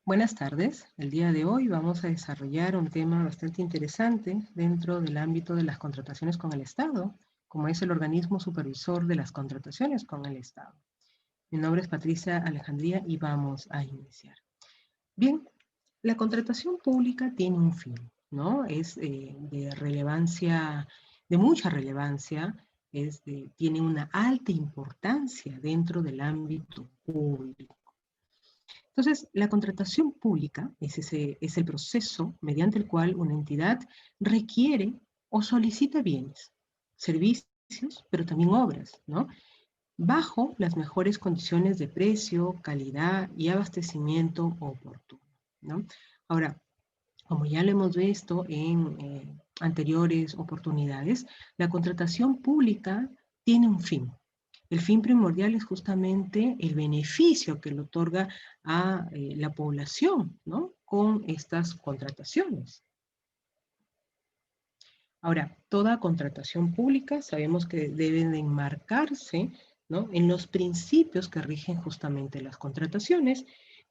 Buenas tardes. El día de hoy vamos a desarrollar un tema bastante interesante dentro del ámbito de las contrataciones con el Estado, como es el organismo supervisor de las contrataciones con el Estado. Mi nombre es Patricia Alejandría y vamos a iniciar. Bien, la contratación pública tiene un fin, ¿no? Es de relevancia, de mucha relevancia, tiene una alta importancia dentro del ámbito público. Entonces, la contratación pública es el proceso mediante el cual una entidad requiere o solicita bienes, servicios, pero también obras, ¿no? Bajo las mejores condiciones de precio, calidad y abastecimiento oportuno, ¿no? Ahora, como ya lo hemos visto en anteriores oportunidades, la contratación pública tiene un fin. El fin primordial es justamente el beneficio que le otorga a la población, ¿no? Con estas contrataciones. Ahora, toda contratación pública sabemos que debe de enmarcarse, ¿no?, en los principios que rigen justamente las contrataciones,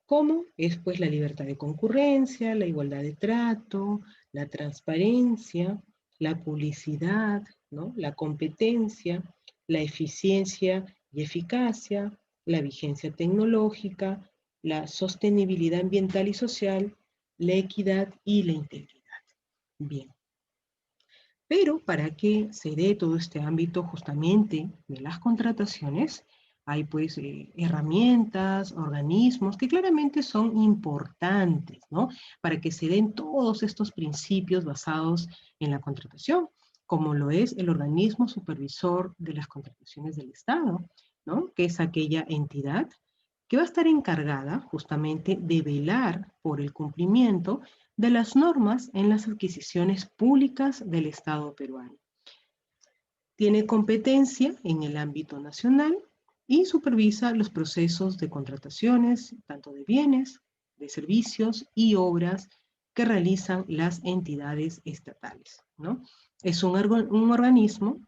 como es pues la libertad de concurrencia, la igualdad de trato, la transparencia, la publicidad, ¿no?, la competencia, la eficiencia y eficacia, la vigencia tecnológica, la sostenibilidad ambiental y social, la equidad y la integridad. Bien. Pero para que se dé todo este ámbito justamente de las contrataciones, hay pues herramientas, organismos que claramente son importantes, ¿no? Para que se den todos estos principios basados en la contratación, como lo es el organismo supervisor de las contrataciones del Estado, ¿no? Que es aquella entidad que va a estar encargada justamente de velar por el cumplimiento de las normas en las adquisiciones públicas del Estado peruano. Tiene competencia en el ámbito nacional y supervisa los procesos de contrataciones, tanto de bienes, de servicios y obras que realizan las entidades estatales, ¿no? Es un organismo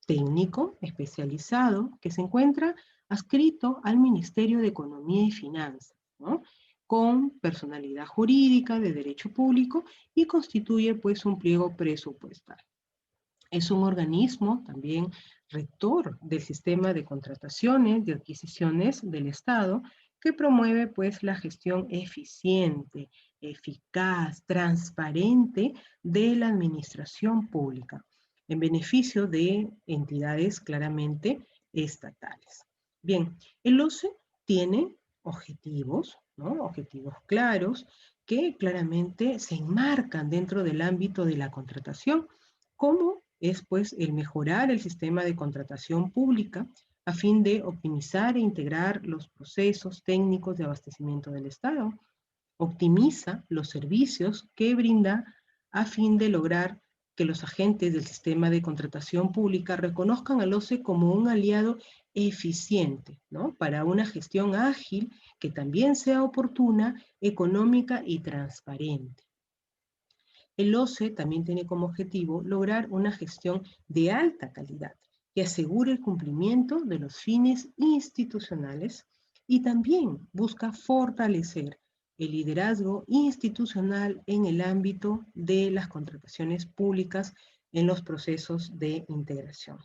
técnico especializado que se encuentra adscrito al Ministerio de Economía y Finanzas, ¿no?, con personalidad jurídica de derecho público y constituye pues un pliego presupuestal. Es un organismo también rector del sistema de contrataciones y adquisiciones del Estado que promueve pues la gestión eficiente, eficaz, transparente de la administración pública en beneficio de entidades claramente estatales. Bien, el OCE tiene objetivos, ¿no?, objetivos claros que claramente se enmarcan dentro del ámbito de la contratación, como es pues el mejorar el sistema de contratación pública a fin de optimizar e integrar los procesos técnicos de abastecimiento del Estado, optimiza los servicios que brinda a fin de lograr que los agentes del sistema de contratación pública reconozcan al OCE como un aliado eficiente, ¿no?, para una gestión ágil que también sea oportuna, económica y transparente. El OCE también tiene como objetivo lograr una gestión de alta calidad que asegure el cumplimiento de los fines institucionales y también busca fortalecer el liderazgo institucional en el ámbito de las contrataciones públicas en los procesos de integración.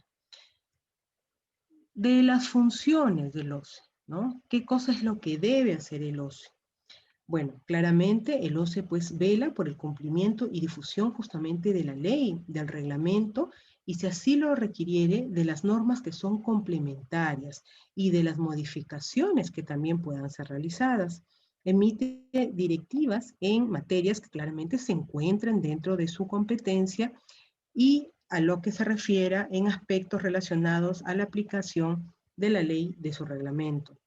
De las funciones del OCE, ¿no? ¿Qué cosa es lo que debe hacer el OCE? Bueno, claramente el OCE pues vela por el cumplimiento y difusión justamente de la ley, del reglamento, y si así lo requiriere, de las normas que son complementarias y de las modificaciones que también puedan ser realizadas. Emite directivas en materias que claramente se encuentran dentro de su competencia y a lo que se refiera en aspectos relacionados a la aplicación de la ley de su reglamento.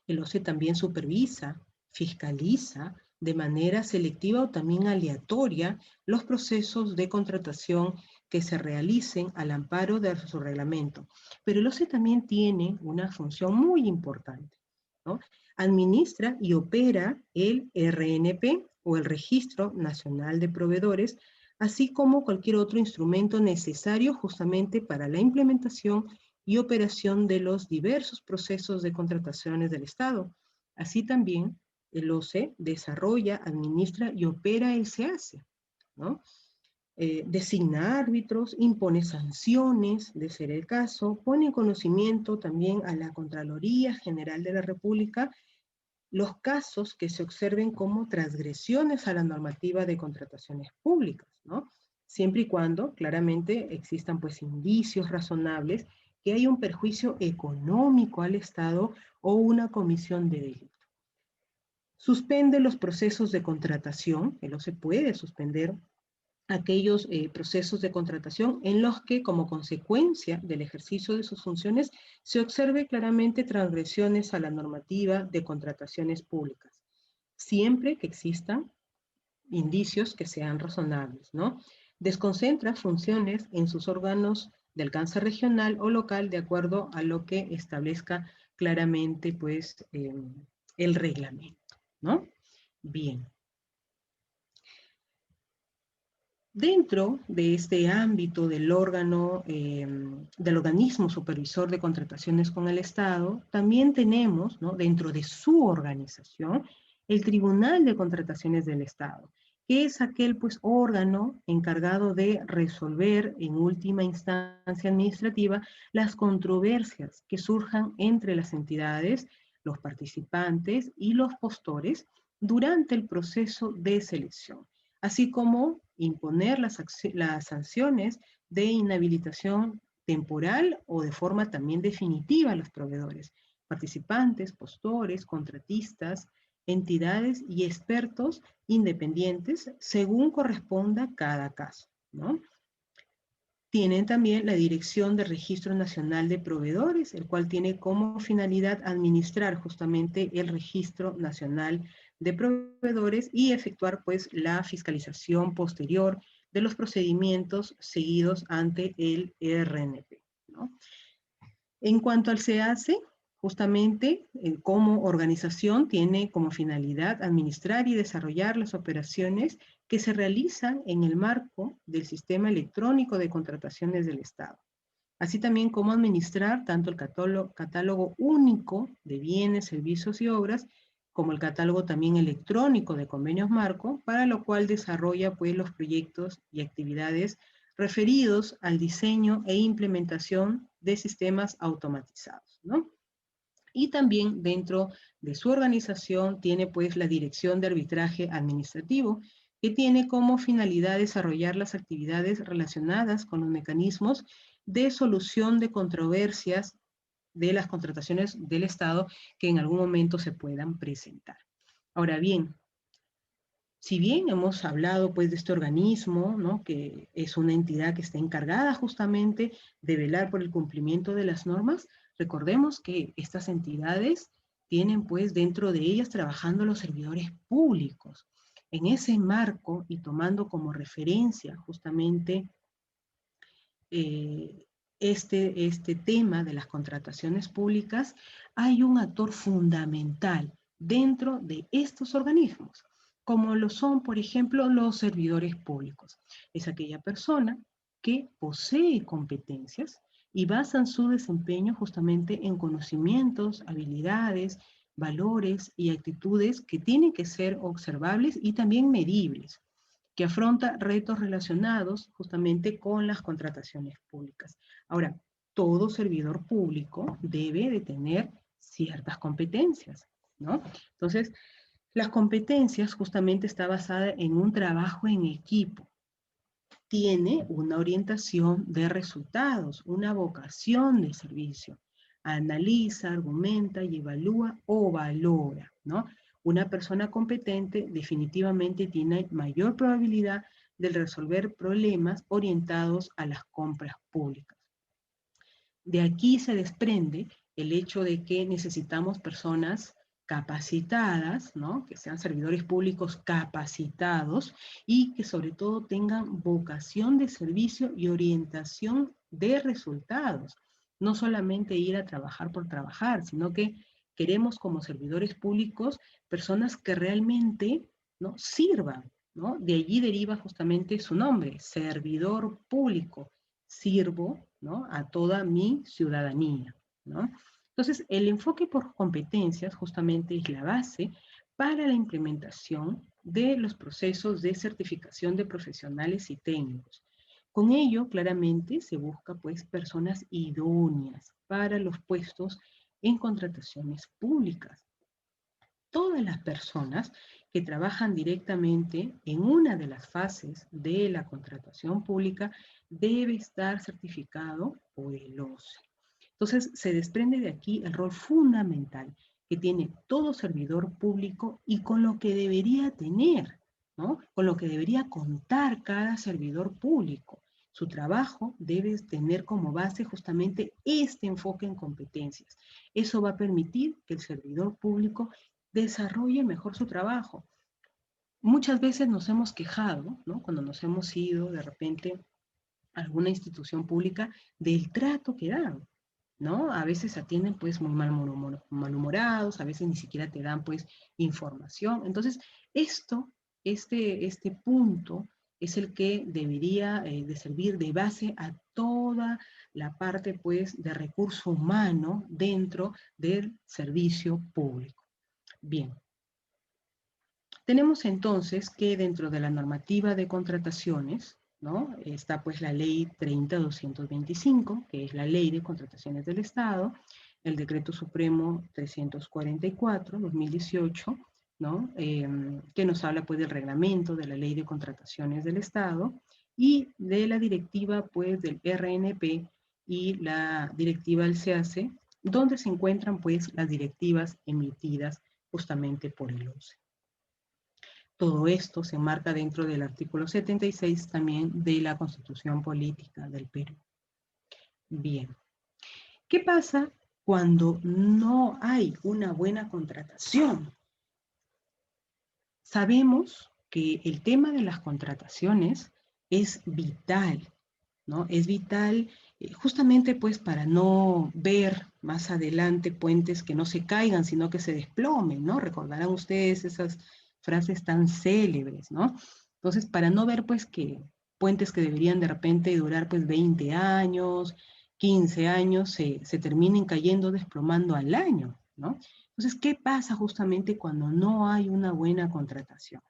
El OCE también supervisa, fiscaliza de manera selectiva o también aleatoria los procesos de contratación que se realicen al amparo de su reglamento. Pero el OCE también tiene una función muy importante, ¿no? Administra y opera el RNP o el Registro Nacional de Proveedores, así como cualquier otro instrumento necesario justamente para la implementación y operación de los diversos procesos de contrataciones del Estado. Así también el OCE desarrolla, administra y opera el SEACE, ¿no? Designa árbitros, impone sanciones, de ser el caso, pone en conocimiento también a la Contraloría General de la República los casos que se observen como transgresiones a la normativa de contrataciones públicas, ¿no? Siempre y cuando claramente existan pues indicios razonables que hay un perjuicio económico al Estado o una comisión de delito. Suspende los procesos de contratación, que no se puede suspender aquellos procesos de contratación en los que, como consecuencia del ejercicio de sus funciones, se observe claramente transgresiones a la normativa de contrataciones públicas, siempre que existan indicios que sean razonables, ¿no? Desconcentra funciones en sus órganos de alcance regional o local de acuerdo a lo que establezca claramente, pues, el reglamento, ¿no? Bien. Dentro de este ámbito del órgano, del organismo supervisor de contrataciones con el Estado, también tenemos, ¿no?, dentro de su organización, el Tribunal de Contrataciones del Estado, que es aquel pues órgano encargado de resolver en última instancia administrativa las controversias que surjan entre las entidades, los participantes y los postores durante el proceso de selección, así como imponer las sanciones de inhabilitación temporal o de forma también definitiva a los proveedores, participantes, postores, contratistas, entidades y expertos independientes según corresponda cada caso, ¿no? Tienen también la Dirección de Registro Nacional de Proveedores, el cual tiene como finalidad administrar justamente el Registro Nacional de Proveedores y efectuar pues la fiscalización posterior de los procedimientos seguidos ante el RNP, ¿no? En cuanto al SEACE, justamente como organización tiene como finalidad administrar y desarrollar las operaciones que se realizan en el marco del Sistema Electrónico de Contrataciones del Estado, así también como administrar tanto el catálogo único de bienes, servicios y obras, como el catálogo también electrónico de convenios marco, para lo cual desarrolla pues los proyectos y actividades referidos al diseño e implementación de sistemas automatizados, ¿no? Y también dentro de su organización tiene pues la Dirección de Arbitraje Administrativo, que tiene como finalidad desarrollar las actividades relacionadas con los mecanismos de solución de controversias de las contrataciones del Estado que en algún momento se puedan presentar. Ahora bien, si bien hemos hablado pues de este organismo, ¿no?, que es una entidad que está encargada justamente de velar por el cumplimiento de las normas, recordemos que estas entidades tienen pues dentro de ellas trabajando los servidores públicos. En ese marco y tomando como referencia justamente este tema de las contrataciones públicas, hay un actor fundamental dentro de estos organismos, como lo son, por ejemplo, los servidores públicos. Es aquella persona que posee competencias y basan su desempeño justamente en conocimientos, habilidades, valores y actitudes que tienen que ser observables y también medibles, que afronta retos relacionados justamente con las contrataciones públicas. Ahora, todo servidor público debe de tener ciertas competencias, ¿no? Entonces, las competencias justamente está basada en un trabajo en equipo. Tiene una orientación de resultados, una vocación de servicio. Analiza, argumenta y evalúa o valora, ¿no? Una persona competente definitivamente tiene mayor probabilidad de resolver problemas orientados a las compras públicas. De aquí se desprende el hecho de que necesitamos personas capacitadas, ¿no?, que sean servidores públicos capacitados y que sobre todo tengan vocación de servicio y orientación de resultados. No solamente ir a trabajar por trabajar, sino que queremos como servidores públicos personas que realmente, ¿no?, sirvan, ¿no? De allí deriva justamente su nombre, servidor público. Sirvo, ¿no?, a toda mi ciudadanía, ¿no? Entonces, el enfoque por competencias justamente es la base para la implementación de los procesos de certificación de profesionales y técnicos. Con ello, claramente, se busca pues personas idóneas para los puestos en contrataciones públicas. Todas las personas que trabajan directamente en una de las fases de la contratación pública debe estar certificado por el OCE. Entonces, se desprende de aquí el rol fundamental que tiene todo servidor público y con lo que debería tener, ¿no? Con lo que debería contar cada servidor público. Su trabajo debe tener como base justamente este enfoque en competencias. Eso va a permitir que el servidor público desarrolle mejor su trabajo. Muchas veces nos hemos quejado, ¿no? Cuando nos hemos ido de repente a alguna institución pública del trato que dan, ¿no? A veces atienden pues muy malhumorados, a veces ni siquiera te dan pues información. Entonces, este punto es el que debería de servir de base a toda la parte pues de recurso humano dentro del servicio público. Bien, tenemos entonces que dentro de la normativa de contrataciones, ¿no? Está pues la ley 30.225, que es la ley de contrataciones del Estado, el decreto supremo 344/2018, ¿no? Que nos habla pues del reglamento de la ley de contrataciones del Estado y de la directiva pues del RNP y la directiva del SEACE, donde se encuentran pues las directivas emitidas justamente por el OCE. Todo esto se enmarca dentro del artículo 76 también de la Constitución Política del Perú. Bien, ¿qué pasa cuando no hay una buena contratación? Sabemos que el tema de las contrataciones es vital, ¿no? Es vital justamente pues para no ver más adelante puentes que no se caigan, sino que se desplomen, ¿no? Recordarán ustedes esas frases tan célebres, ¿no? Entonces, para no ver pues que puentes que deberían de repente durar pues 20 años, 15 años, se terminen cayendo, desplomando al año, ¿no? Entonces, ¿qué pasa justamente cuando no hay una buena contratación?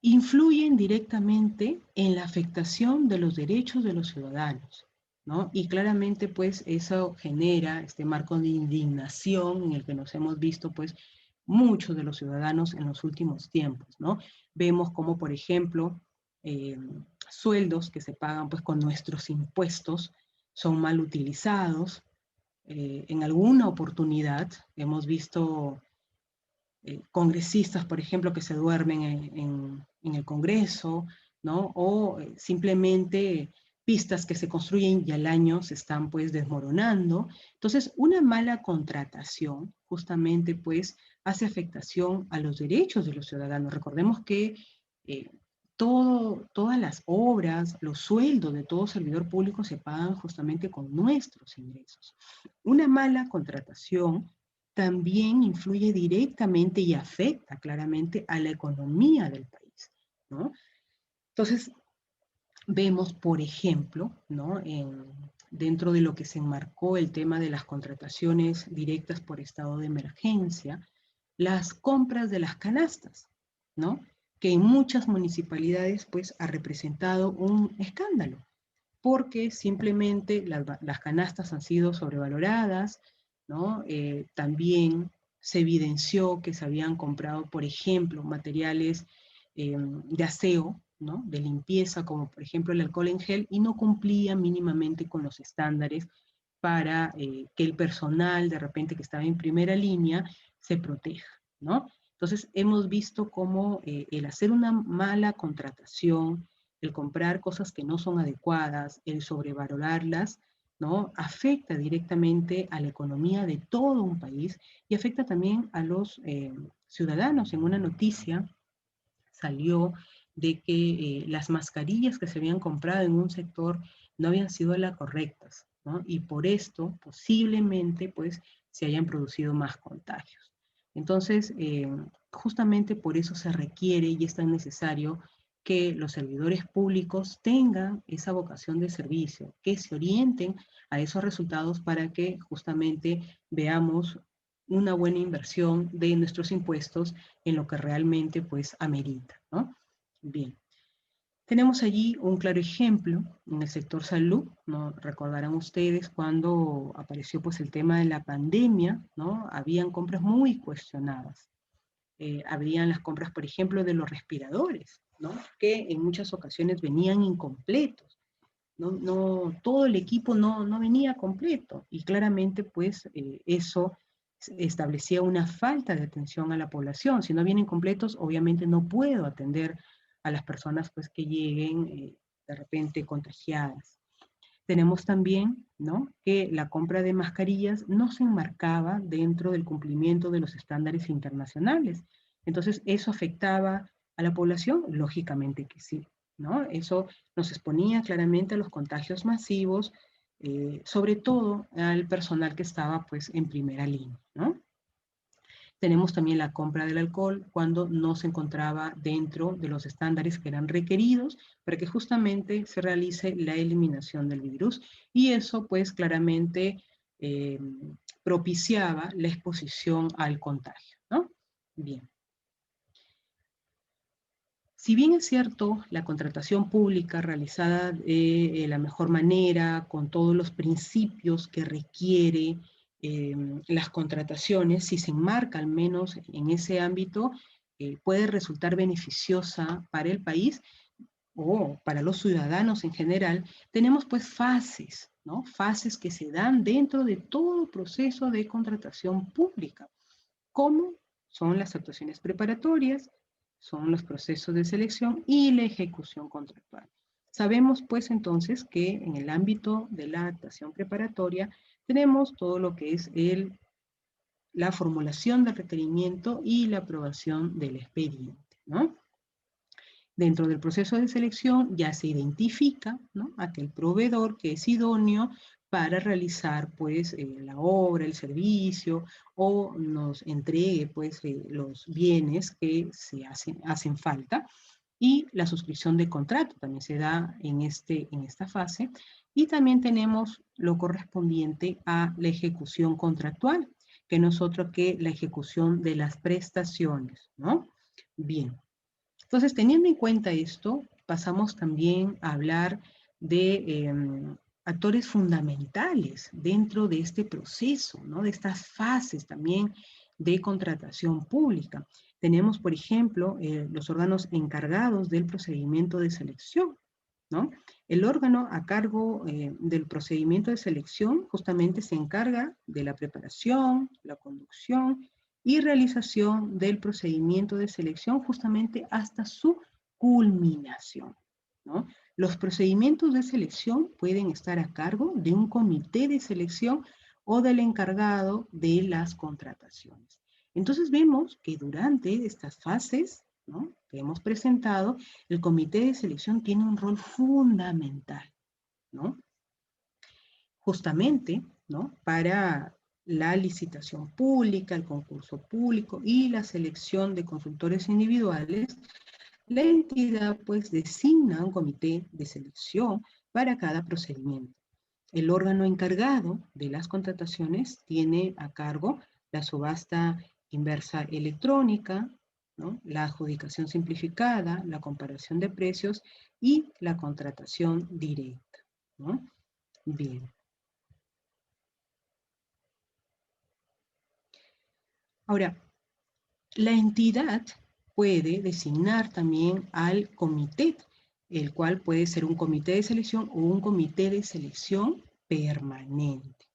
Influyen directamente en la afectación de los derechos de los ciudadanos, ¿no? Y claramente, pues, eso genera este marco de indignación en el que nos hemos visto, pues, muchos de los ciudadanos en los últimos tiempos, ¿no? Vemos como, por ejemplo, eh, sueldos que se pagan, pues, con nuestros impuestos son mal utilizados. En alguna oportunidad hemos visto congresistas, por ejemplo, que se duermen en el Congreso, ¿no? O simplemente pistas que se construyen y al año se están pues desmoronando. Entonces, una mala contratación justamente pues hace afectación a los derechos de los ciudadanos. Recordemos que eh, todas las obras, los sueldos de todo servidor público se pagan justamente con nuestros ingresos. Una mala contratación también influye directamente y afecta claramente a la economía del país, ¿no? Entonces, vemos, por ejemplo, ¿no? Dentro de lo que se enmarcó el tema de las contrataciones directas por estado de emergencia, las compras de las canastas, ¿no? Que en muchas municipalidades, pues, ha representado un escándalo, porque simplemente las canastas han sido sobrevaloradas, ¿no? También se evidenció que se habían comprado, por ejemplo, materiales de aseo, ¿no? De limpieza, como por ejemplo el alcohol en gel, y no cumplía mínimamente con los estándares para que el personal de repente que estaba en primera línea se proteja, ¿no? Entonces hemos visto cómo el hacer una mala contratación, el comprar cosas que no son adecuadas, el sobrevalorarlas, ¿no? Afecta directamente a la economía de todo un país y afecta también a los ciudadanos. En una noticia salió de que las mascarillas que se habían comprado en un sector no habían sido las correctas, ¿no? Y por esto posiblemente pues se hayan producido más contagios. Entonces, justamente por eso se requiere y es tan necesario que los servidores públicos tengan esa vocación de servicio, que se orienten a esos resultados para que justamente veamos una buena inversión de nuestros impuestos en lo que realmente pues amerita, ¿no? Bien. Tenemos allí un claro ejemplo en el sector salud, ¿no? Recordarán ustedes cuando apareció pues el tema de la pandemia, ¿no? Habían compras muy cuestionadas. Habrían las compras, por ejemplo, de los respiradores, ¿no? Que en muchas ocasiones venían incompletos. Todo el equipo no venía completo y claramente pues eso establecía una falta de atención a la población. Si no vienen completos, obviamente no puedo atender a las personas pues que lleguen de repente contagiadas. Tenemos también, ¿no?, que la compra de mascarillas no se enmarcaba dentro del cumplimiento de los estándares internacionales. Entonces, ¿eso afectaba a la población? Lógicamente que sí, ¿no? Eso nos exponía claramente a los contagios masivos, sobre todo al personal que estaba pues en primera línea, ¿no? Tenemos también la compra del alcohol cuando no se encontraba dentro de los estándares que eran requeridos para que justamente se realice la eliminación del virus y eso pues claramente eh, propiciaba la exposición al contagio, ¿no? Bien. Si bien es cierto, la contratación pública realizada de la mejor manera, con todos los principios que requiere las contrataciones, si se enmarca al menos en ese ámbito, puede resultar beneficiosa para el país o para los ciudadanos en general, tenemos pues fases, ¿no? Fases que se dan dentro de todo proceso de contratación pública. ¿Cómo? Son las actuaciones preparatorias, son los procesos de selección y la ejecución contractual. Sabemos pues entonces que en el ámbito de la actuación preparatoria tenemos todo lo que es la formulación del requerimiento y la aprobación del expediente, ¿no? Dentro del proceso de selección ya se identifica, ¿no?, aquel proveedor que es idóneo para realizar pues la obra, el servicio o nos entregue pues los bienes que se hacen falta y la suscripción de contrato también se da en esta fase y también tenemos lo correspondiente a la ejecución contractual, que no es otro que la ejecución de las prestaciones, ¿no? Bien. Entonces, teniendo en cuenta esto, pasamos también a hablar de actores fundamentales dentro de este proceso, ¿no?, de estas fases también de contratación pública. Tenemos, por ejemplo, los órganos encargados del procedimiento de selección, ¿no? El órgano a cargo del procedimiento de selección justamente se encarga de la preparación, la conducción y realización del procedimiento de selección justamente hasta su culminación, ¿no? Los procedimientos de selección pueden estar a cargo de un comité de selección o del encargado de las contrataciones. Entonces vemos que durante estas fases, ¿no?, que hemos presentado, el comité de selección tiene un rol fundamental, ¿no?, justamente, ¿no?, para la licitación pública, el concurso público y la selección de consultores individuales. La entidad pues designa un comité de selección para cada procedimiento. El órgano encargado de las contrataciones tiene a cargo la subasta inversa electrónica, ¿no?, la adjudicación simplificada, la comparación de precios y la contratación directa, ¿no? Bien. Ahora, la entidad puede designar también al comité, el cual puede ser un comité de selección o un comité de selección permanente,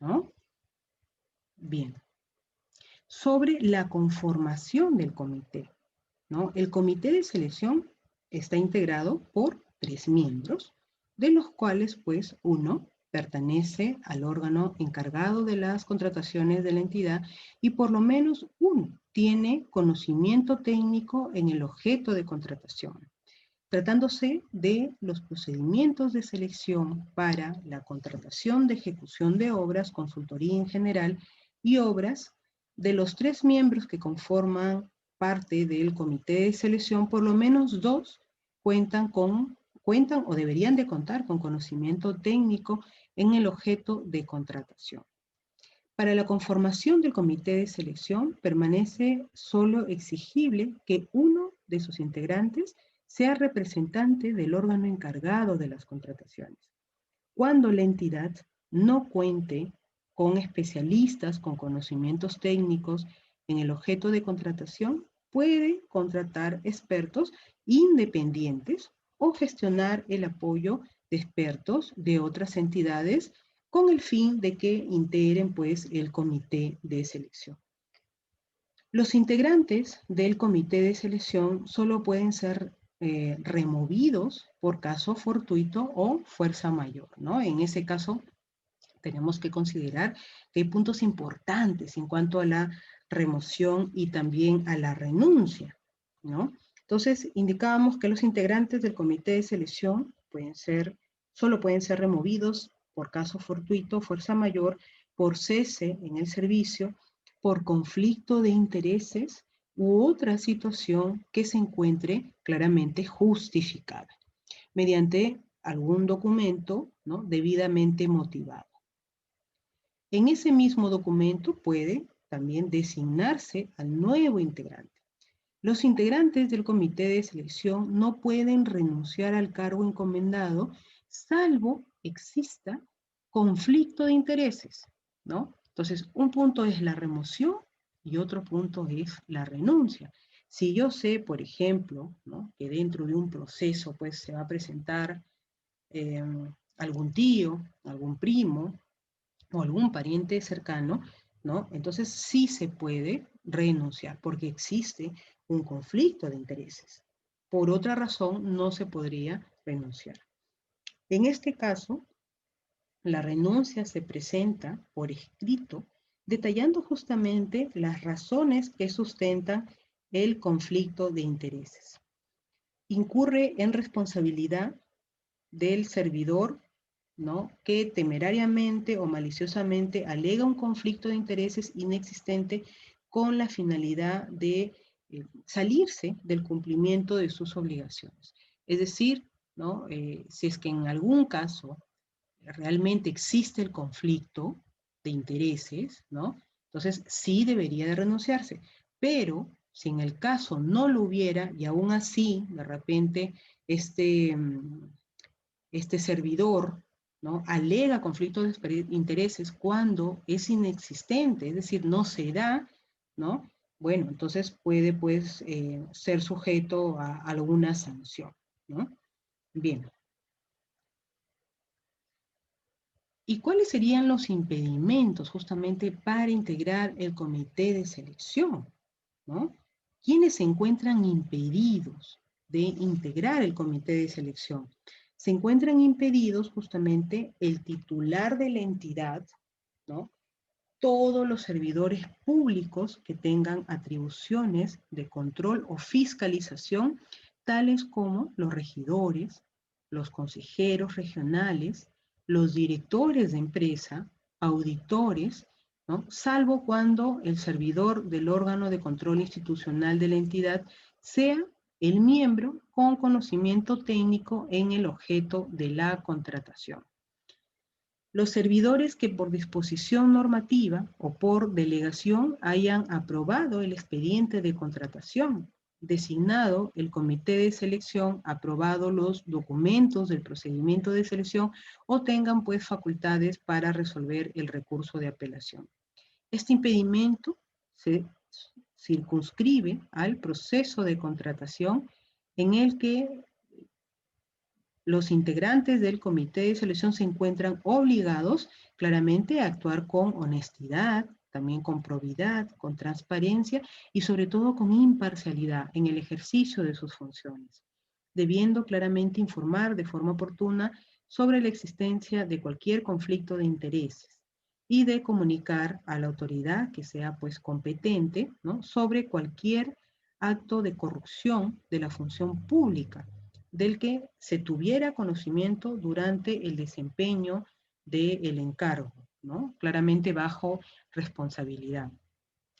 ¿no? Bien. Sobre la conformación del comité, ¿no? El comité de selección está integrado por 3 miembros, de los cuales, pues, uno pertenece al órgano encargado de las contrataciones de la entidad y por lo menos uno tiene conocimiento técnico en el objeto de contratación, tratándose de los procedimientos de selección para la contratación de ejecución de obras, consultoría en general y obras. De los 3 miembros que conforman parte del comité de selección, por lo menos 2 cuentan o deberían de contar con conocimiento técnico en el objeto de contratación. Para la conformación del comité de selección permanece solo exigible que uno de sus integrantes sea representante del órgano encargado de las contrataciones. Cuando la entidad no cuente con especialistas con conocimientos técnicos en el objeto de contratación, puede contratar expertos independientes o gestionar el apoyo de expertos de otras entidades con el fin de que integren pues el comité de selección. Los integrantes del comité de selección solo pueden ser removidos por caso fortuito o fuerza mayor, ¿no? En ese caso, tenemos que considerar que hay puntos importantes en cuanto a la remoción y también a la renuncia, ¿no? Entonces, indicábamos que los integrantes del comité de selección solo pueden ser removidos por caso fortuito, fuerza mayor, por cese en el servicio, por conflicto de intereses u otra situación que se encuentre claramente justificada, mediante algún documento, ¿no?, debidamente motivado. En ese mismo documento puede también designarse al nuevo integrante. Los integrantes del comité de selección no pueden renunciar al cargo encomendado, salvo exista conflicto de intereses, ¿no? Entonces, un punto es la remoción y otro punto es la renuncia. Si yo sé, por ejemplo, ¿no?, que dentro de un proceso pues se va a presentar algún tío, algún primo, o algún pariente cercano, ¿no? Entonces sí se puede renunciar porque existe un conflicto de intereses. Por otra razón, no se podría renunciar. En este caso, la renuncia se presenta por escrito, detallando justamente las razones que sustentan el conflicto de intereses. Incurre en responsabilidad del servidor, ¿no?, que temerariamente o maliciosamente alega un conflicto de intereses inexistente con la finalidad de salirse del cumplimiento de sus obligaciones. Es decir, ¿no?, si es que en algún caso realmente existe el conflicto de intereses, ¿no?, entonces sí debería de renunciarse. Pero si en el caso no lo hubiera y aún así de repente este servidor, ¿no?, alega conflicto de intereses cuando es inexistente, es decir, no se da, ¿no?, bueno, entonces puede pues ser sujeto a alguna sanción, ¿no? Bien. ¿Y cuáles serían los impedimentos justamente para integrar el comité de selección, ¿no? ¿Quiénes se encuentran impedidos de integrar el comité de selección? Se encuentran impedidos justamente el titular de la entidad, ¿no?, todos los servidores públicos que tengan atribuciones de control o fiscalización, tales como los regidores, los consejeros regionales, los directores de empresa, auditores, ¿no?, salvo cuando el servidor del órgano de control institucional de la entidad sea el miembro con conocimiento técnico en el objeto de la contratación. Los servidores que por disposición normativa o por delegación hayan aprobado el expediente de contratación, designado el comité de selección, aprobado los documentos del procedimiento de selección o tengan pues facultades para resolver el recurso de apelación. Este impedimento se circunscribe al proceso de contratación en el que los integrantes del comité de selección se encuentran obligados claramente a actuar con honestidad, también con probidad, con transparencia y sobre todo con imparcialidad en el ejercicio de sus funciones, debiendo claramente informar de forma oportuna sobre la existencia de cualquier conflicto de intereses y de comunicar a la autoridad que sea pues competente, ¿no?, sobre cualquier acto de corrupción de la función pública del que se tuviera conocimiento durante el desempeño del encargo, ¿no?, claramente bajo responsabilidad.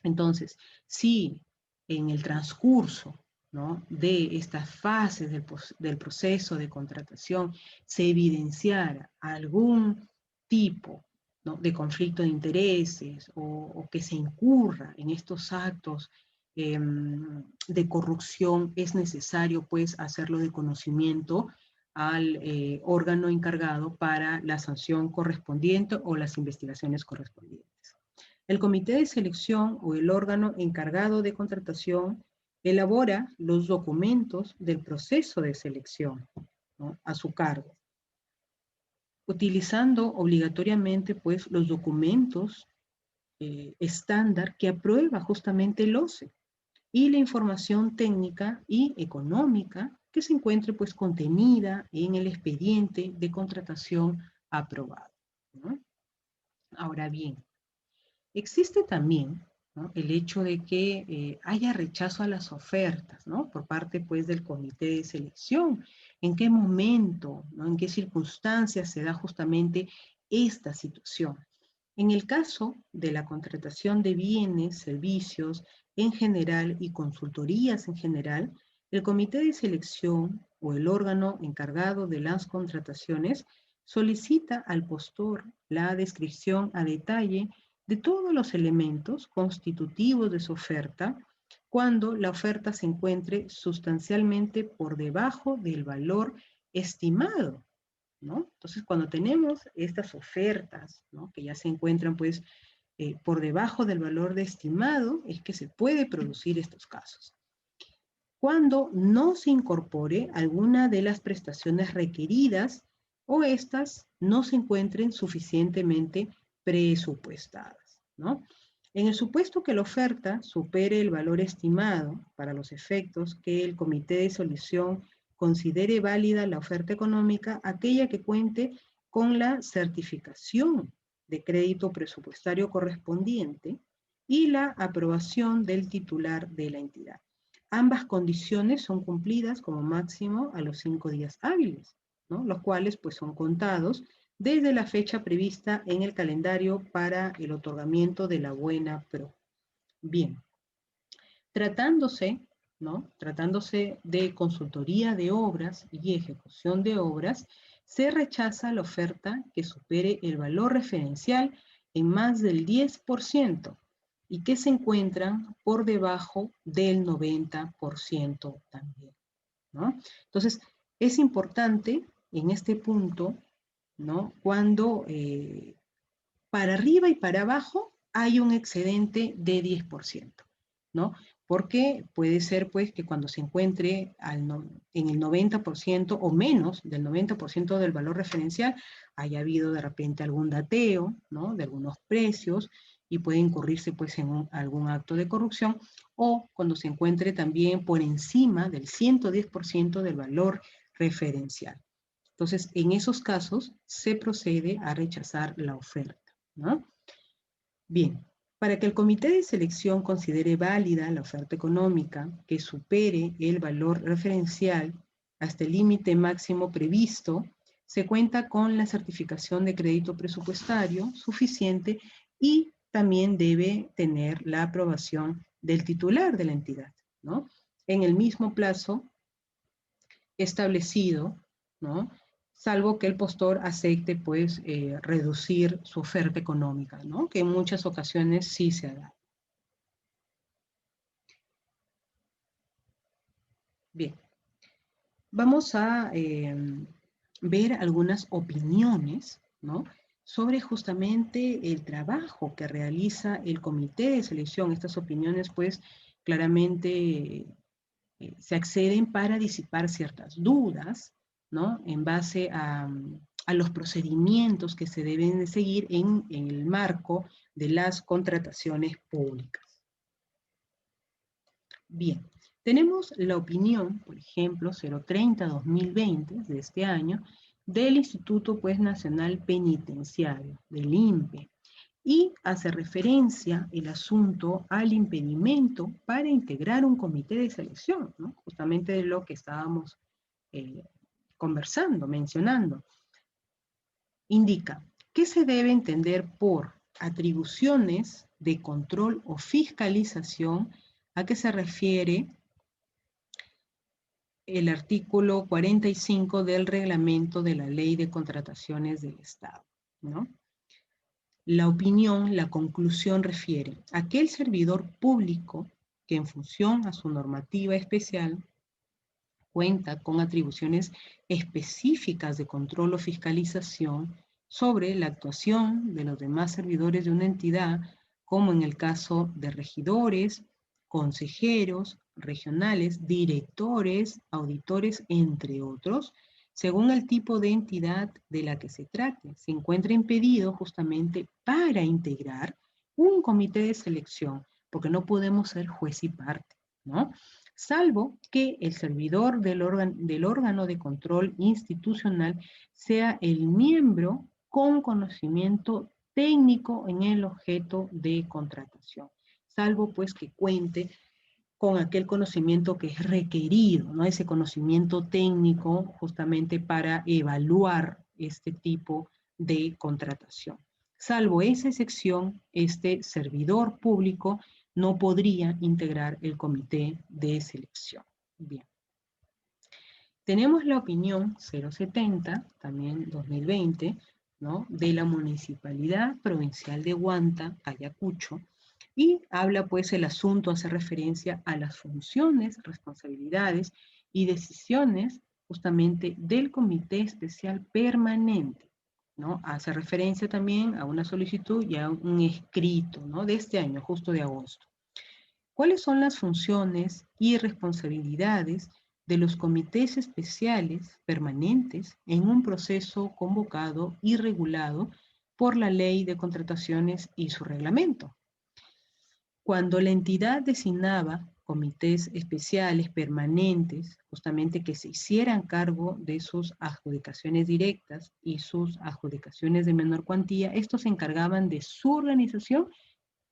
Entonces, si en el transcurso, ¿no?, de estas fases del proceso de contratación se evidenciara algún tipo ¿no?, de conflicto de intereses o que se incurra en estos actos de corrupción, es necesario pues hacerlo de conocimiento al órgano encargado para la sanción correspondiente o las investigaciones correspondientes. El comité de selección o el órgano encargado de contratación elabora los documentos del proceso de selección, ¿no?, a su cargo, utilizando obligatoriamente pues los documentos estándar que aprueba justamente el OCE y la información técnica y económica que se encuentre pues contenida en el expediente de contratación aprobado, ¿no? Ahora bien, existe también, ¿no?, el hecho de que haya rechazo a las ofertas, ¿no?, por parte pues del comité de selección. ¿En qué momento, ¿no?, en qué circunstancias se da justamente esta situación? En el caso de la contratación de bienes, servicios en general y consultorías en general, el comité de selección o el órgano encargado de las contrataciones solicita al postor la descripción a detalle de todos los elementos constitutivos de su oferta cuando la oferta se encuentre sustancialmente por debajo del valor estimado, ¿no? Entonces, cuando tenemos estas ofertas, ¿no?, que ya se encuentran pues por debajo del valor de estimado, es que se puede producir estos casos. Cuando no se incorpore alguna de las prestaciones requeridas o estas no se encuentren suficientemente presupuestadas, ¿no? En el supuesto que la oferta supere el valor estimado para los efectos que el comité de selección considere válida la oferta económica, aquella que cuente con la certificación de crédito presupuestario correspondiente y la aprobación del titular de la entidad. Ambas condiciones son cumplidas como máximo a los 5 días hábiles, ¿no?, los cuales pues son contados desde la fecha prevista en el calendario para el otorgamiento de la buena pro. Bien, tratándose, ¿no?, tratándose de consultoría de obras y ejecución de obras, se rechaza la oferta que supere el valor referencial en más del 10% y que se encuentran por debajo del 90% también, ¿no? Entonces, es importante en este punto, ¿no?, cuando para arriba y para abajo hay un excedente de 10%, ¿no? Porque puede ser pues que cuando se encuentre en el 90% o menos del 90% del valor referencial, haya habido de repente algún dateo, ¿no?, de algunos precios y puede incurrirse pues en algún acto de corrupción, o cuando se encuentre también por encima del 110% del valor referencial. Entonces, en esos casos se procede a rechazar la oferta, ¿no? Bien, para que el comité de selección considere válida la oferta económica que supere el valor referencial hasta el límite máximo previsto, se cuenta con la certificación de crédito presupuestario suficiente y también debe tener la aprobación del titular de la entidad, ¿no?, en el mismo plazo establecido, ¿no?, salvo que el postor acepte pues reducir su oferta económica, ¿no?, que en muchas ocasiones sí se da. Bien, vamos a ver algunas opiniones, ¿no?, sobre justamente el trabajo que realiza el comité de selección. Estas opiniones pues claramente se acceden para disipar ciertas dudas, ¿no?, en base a los procedimientos que se deben de seguir en el marco de las contrataciones públicas. Bien, tenemos la opinión, por ejemplo, 030-2020 de este año, del Instituto pues, Nacional Penitenciario, del INPE, y hace referencia el asunto al impedimento para integrar un comité de selección, ¿no?, justamente de lo que estábamos conversando, mencionando. Indica, ¿qué se debe entender por atribuciones de control o fiscalización? ¿A qué se refiere el artículo 45 del reglamento de la Ley de Contrataciones del Estado, ¿no? La opinión, la conclusión refiere a aquel servidor público que en función a su normativa especial cuenta con atribuciones específicas de control o fiscalización sobre la actuación de los demás servidores de una entidad, como en el caso de regidores, consejeros, regionales, directores, auditores, entre otros, según el tipo de entidad de la que se trate. Se encuentra impedido justamente para integrar un comité de selección, porque no podemos ser juez y parte, ¿no? Salvo que el servidor del órgano de control institucional sea el miembro con conocimiento técnico en el objeto de contratación, salvo pues que cuente con aquel conocimiento que es requerido, ¿no? Ese conocimiento técnico justamente para evaluar este tipo de contratación. Salvo esa excepción, este servidor público no podría integrar el comité de selección. Bien. Tenemos la opinión 070, también 2020, ¿no? De la Municipalidad Provincial de Huanta, Ayacucho, y habla pues el asunto, hace referencia a las funciones, responsabilidades y decisiones justamente del Comité Especial Permanente, ¿no? Hace referencia también a una solicitud y a un escrito, ¿no? De este año, justo de agosto. ¿Cuáles son las funciones y responsabilidades de los comités especiales permanentes en un proceso convocado y regulado por la Ley de Contrataciones y su reglamento? Cuando la entidad designaba comités especiales permanentes, justamente que se hicieran cargo de sus adjudicaciones directas y sus adjudicaciones de menor cuantía, estos se encargaban de su organización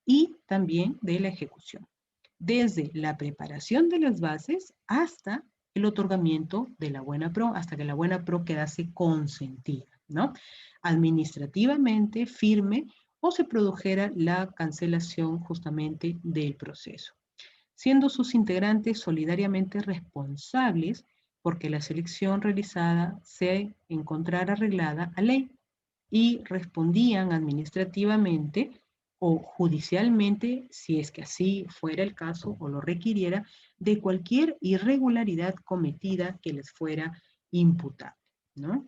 y también de la ejecución, desde la preparación de las bases hasta el otorgamiento de la buena pro, hasta que la buena pro quedase consentida, ¿no? Administrativamente firme o se produjera la cancelación justamente del proceso, siendo sus integrantes solidariamente responsables porque la selección realizada se encontrara arreglada a ley y respondían administrativamente o judicialmente, si es que así fuera el caso o lo requiriera, de cualquier irregularidad cometida que les fuera imputable, ¿no?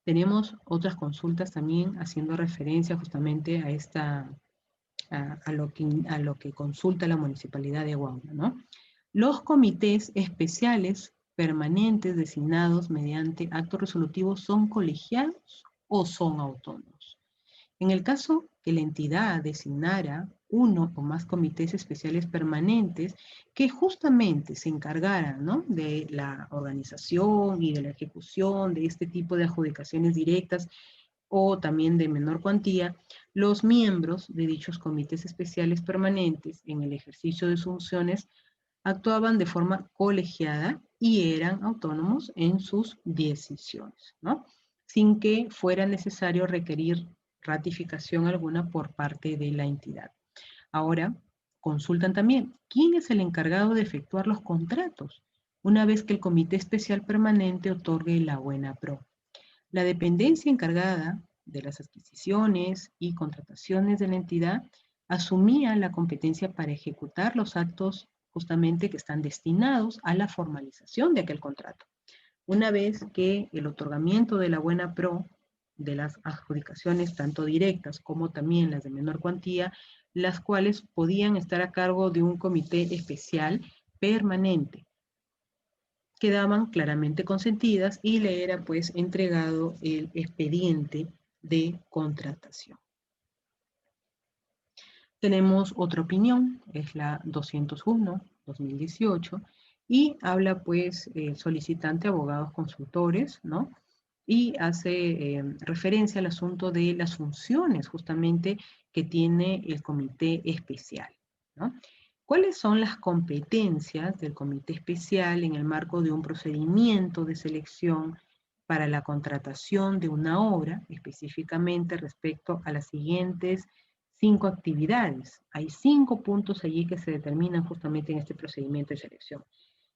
Tenemos otras consultas también haciendo referencia justamente a a lo que consulta la Municipalidad de Huamanga, ¿no? Los comités especiales permanentes designados mediante actos resolutivos son colegiados o son autónomos. En el caso que la entidad designara uno o más comités especiales permanentes que justamente se encargaran, ¿no?, de la organización y de la ejecución de este tipo de adjudicaciones directas o también de menor cuantía, los miembros de dichos comités especiales permanentes en el ejercicio de sus funciones actuaban de forma colegiada y eran autónomos en sus decisiones, ¿no? Sin que fuera necesario requerir ratificación alguna por parte de la entidad. Ahora, consultan también, ¿quién es el encargado de efectuar los contratos una vez que el Comité Especial Permanente otorgue la buena pro? La dependencia encargada de las adquisiciones y contrataciones de la entidad asumía la competencia para ejecutar los actos justamente que están destinados a la formalización de aquel contrato. Una vez que el otorgamiento de la buena pro de las adjudicaciones, tanto directas como también las de menor cuantía, las cuales podían estar a cargo de un comité especial permanente, quedaban claramente consentidas y le era pues entregado el expediente de contratación. Tenemos otra opinión, es la 201/2018, y habla pues el solicitante, abogados consultores, ¿no? Y hace referencia al asunto de las funciones justamente que tiene el comité especial, ¿no? ¿Cuáles son las competencias del comité especial en el marco de un procedimiento de selección para la contratación de una obra, específicamente respecto a las siguientes 5 actividades? Hay 5 puntos allí que se determinan justamente en este procedimiento de selección.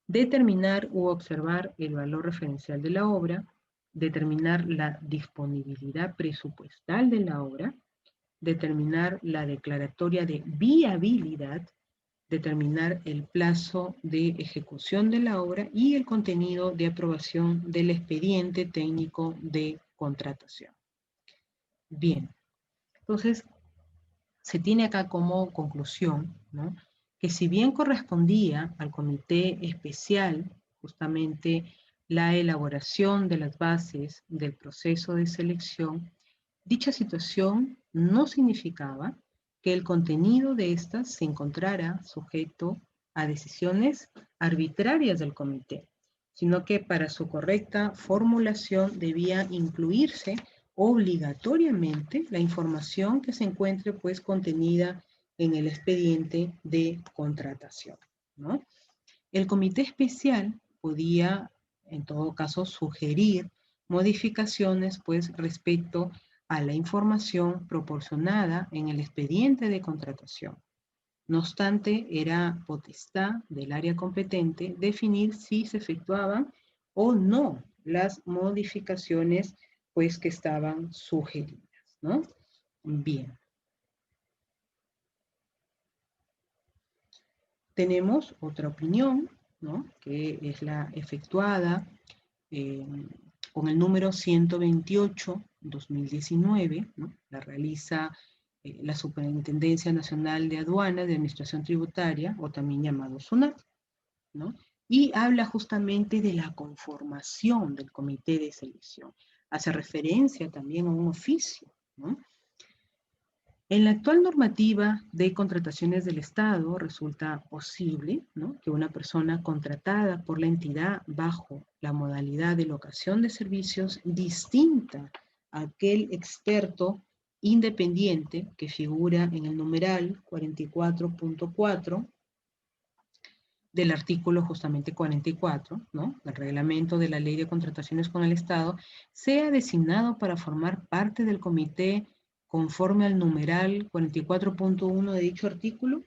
Determinar u observar el valor referencial de la obra, determinar la disponibilidad presupuestal de la obra, determinar la declaratoria de viabilidad, determinar el plazo de ejecución de la obra y el contenido de aprobación del expediente técnico de contratación. Bien, entonces se tiene acá como conclusión, ¿no?, que si bien correspondía al comité especial justamente la elaboración de las bases del proceso de selección, dicha situación no significaba que el contenido de éstas se encontrara sujeto a decisiones arbitrarias del comité, sino que para su correcta formulación debía incluirse obligatoriamente la información que se encuentre pues contenida en el expediente de contratación, ¿no? El comité especial podía, en todo caso, sugerir modificaciones pues respecto a la información proporcionada en el expediente de contratación. No obstante, era potestad del área competente definir si se efectuaban o no las modificaciones pues que estaban sugeridas, ¿no? Bien. Tenemos otra opinión, ¿no?, que es la efectuada con el número 128/2019, ¿no? La realiza la Superintendencia Nacional de Aduanas de Administración Tributaria, o también llamado SUNAT, ¿no? Y habla justamente de la conformación del comité de selección. Hace referencia también a un oficio, ¿no? En la actual normativa de contrataciones del Estado resulta posible, ¿no?, que una persona contratada por la entidad bajo la modalidad de locación de servicios distinta a aquel experto independiente que figura en el numeral 44.4 del artículo justamente 44, ¿no?, del reglamento de la Ley de Contrataciones con el Estado, sea designado para formar parte del comité conforme al numeral 44.1 de dicho artículo.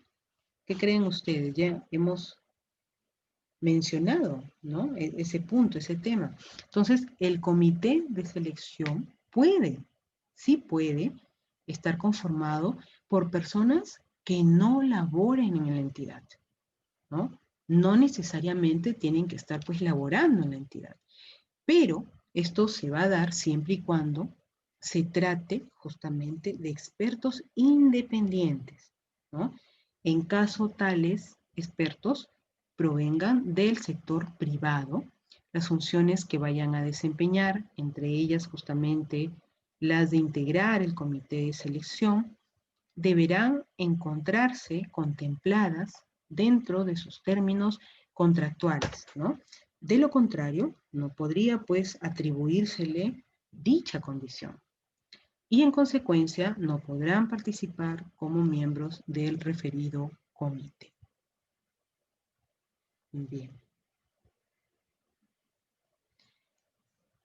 ¿Qué creen ustedes? Ya hemos mencionado, ¿no?, ese punto, ese tema. Entonces, el comité de selección puede, sí puede, estar conformado por personas que no laboren en la entidad, ¿no? No necesariamente tienen que estar pues laborando en la entidad, pero esto se va a dar siempre y cuando se trate justamente de expertos independientes, ¿no? En caso tales expertos provengan del sector privado, las funciones que vayan a desempeñar, entre ellas justamente las de integrar el comité de selección, deberán encontrarse contempladas dentro de sus términos contractuales, ¿no? De lo contrario, no podría pues atribuírsele dicha condición y en consecuencia no podrán participar como miembros del referido comité. Bien.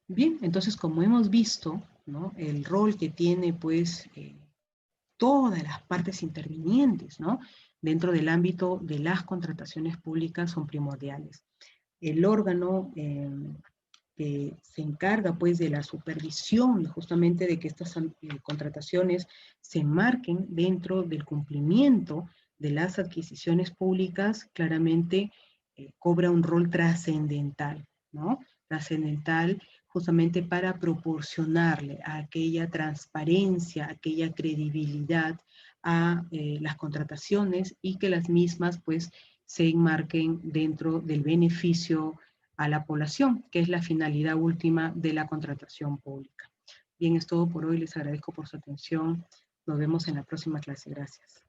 Bien, entonces como hemos visto, ¿no?, el rol que tiene pues todas las partes intervinientes, ¿no?, dentro del ámbito de las contrataciones públicas son primordiales. El órgano que se encarga pues de la supervisión justamente de que estas contrataciones se enmarquen dentro del cumplimiento de las adquisiciones públicas, claramente cobra un rol trascendental, ¿no? Trascendental justamente para proporcionarle a aquella transparencia, aquella credibilidad a las contrataciones y que las mismas pues se enmarquen dentro del beneficio a la población, que es la finalidad última de la contratación pública. Bien, es todo por hoy. Les agradezco por su atención. Nos vemos en la próxima clase. Gracias.